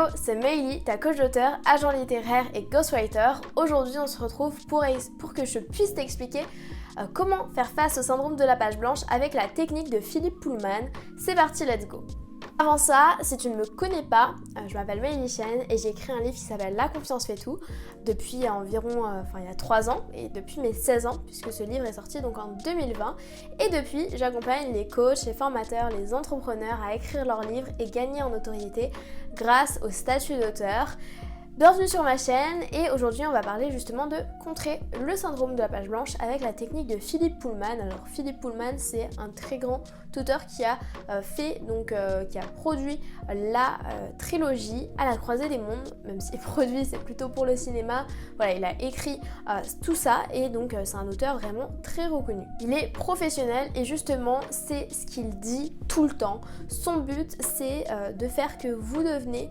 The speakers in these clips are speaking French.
Hello, c'est Meili, ta coach d'auteur, agent littéraire et ghostwriter. Aujourd'hui, on se retrouve pour que je puisse t'expliquer comment faire face au syndrome de la page blanche avec la technique de Philippe Pullman. C'est parti, let's go! Avant ça, si tu ne me connais pas, je m'appelle Meili Chen et j'ai écrit un livre qui s'appelle La confiance fait tout depuis environ, il y a 3 ans et depuis mes 16 ans puisque ce livre est sorti donc en 2020 et depuis j'accompagne les coachs, les formateurs, les entrepreneurs à écrire leurs livres et gagner en notoriété grâce au statut d'auteur. Bienvenue sur ma chaîne et aujourd'hui on va parler justement de contrer le syndrome de la page blanche avec la technique de Philippe Pullman. Alors Philippe Pullman c'est un très grand auteur qui a qui a produit la trilogie À la croisée des mondes, même si produit c'est plutôt pour le cinéma. Voilà, il a écrit tout ça et donc c'est un auteur vraiment très reconnu. Il est professionnel et justement c'est ce qu'il dit tout le temps. Son but c'est de faire que vous devenez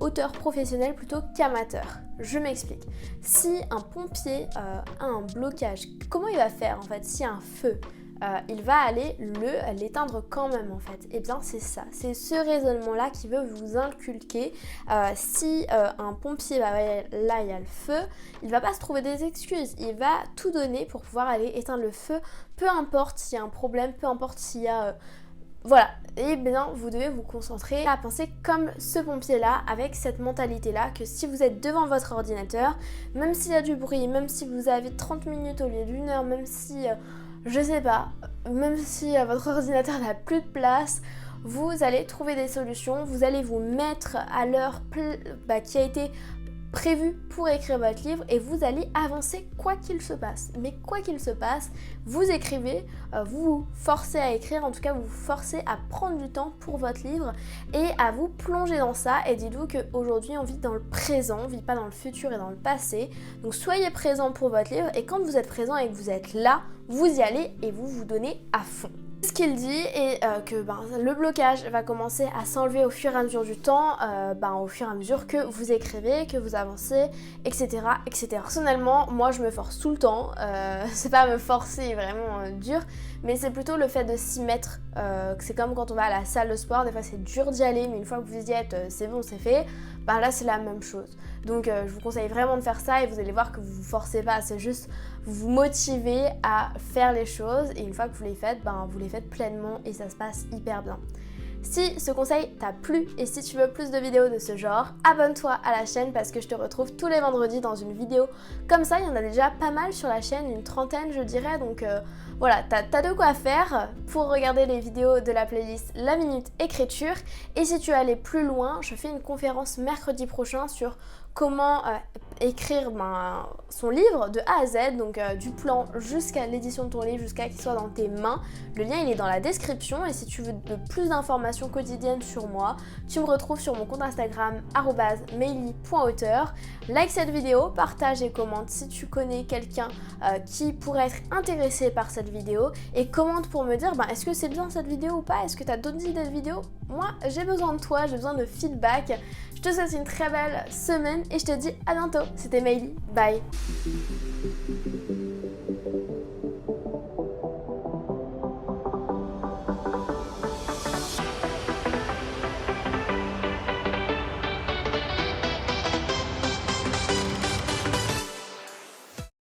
auteur professionnel plutôt qu'amateur. Je m'explique. Si un pompier a un blocage, comment il va faire en fait s'il y a un feu? Il va aller l'éteindre quand même en fait. Et bien c'est ça, c'est ce raisonnement-là qui veut vous inculquer. Si un pompier, là il y a le feu, il va pas se trouver des excuses, il va tout donner pour pouvoir aller éteindre le feu, peu importe s'il y a un problème, peu importe s'il y a... Voilà, et bien vous devez vous concentrer à penser comme ce pompier-là, avec cette mentalité-là, que si vous êtes devant votre ordinateur, même s'il y a du bruit, même si vous avez 30 minutes au lieu d'1 heure, même si... je sais pas, même si votre ordinateur n'a plus de place, vous allez trouver des solutions, vous allez vous mettre à l'heure qui a été prévue pour écrire votre livre et vous allez avancer quoi qu'il se passe. Mais quoi qu'il se passe, vous écrivez, vous vous forcez à écrire, en tout cas vous vous forcez à prendre du temps pour votre livre et à vous plonger dans ça. Et dites-vous qu'aujourd'hui on vit dans le présent, on vit pas dans le futur et dans le passé. Donc soyez présent pour votre livre et quand vous êtes présent et que vous êtes là, vous y allez et vous vous donnez à fond. Ce qu'il dit est que le blocage va commencer à s'enlever au fur et à mesure du temps, au fur et à mesure que vous écrivez, que vous avancez, etc. etc. Personnellement, moi je me force tout le temps, c'est pas me forcer vraiment dur, mais c'est plutôt le fait de s'y mettre, c'est comme quand on va à la salle de sport, des fois c'est dur d'y aller, mais une fois que vous y êtes, c'est bon, c'est fait, là c'est la même chose. Donc je vous conseille vraiment de faire ça et vous allez voir que vous vous forcez pas, c'est juste vous motiver à faire les choses et une fois que vous les faites, vous les faites pleinement et ça se passe hyper bien. Si ce conseil t'a plu et si tu veux plus de vidéos de ce genre, abonne-toi à la chaîne parce que je te retrouve tous les vendredis dans une vidéo comme ça. Il y en a déjà pas mal sur la chaîne, une trentaine je dirais, donc voilà, t'as de quoi faire pour regarder les vidéos de la playlist La Minute Écriture. Et si tu veux aller plus loin, je fais une conférence mercredi prochain sur comment écrire son livre de A à Z, donc du plan jusqu'à l'édition de ton livre, jusqu'à qu'il soit dans tes mains. Le lien il est dans la description et si tu veux de plus d'informations quotidiennes sur moi, tu me retrouves sur mon compte Instagram @meili.auteur. Like cette vidéo, partage et commente si tu connais quelqu'un qui pourrait être intéressé par cette vidéo et commente pour me dire est-ce que c'est bien cette vidéo ou pas, est-ce que tu as d'autres idées de vidéos? Moi j'ai besoin de toi, j'ai besoin de feedback. Je te souhaite une très belle semaine et je te dis à bientôt. C'était Meili, bye.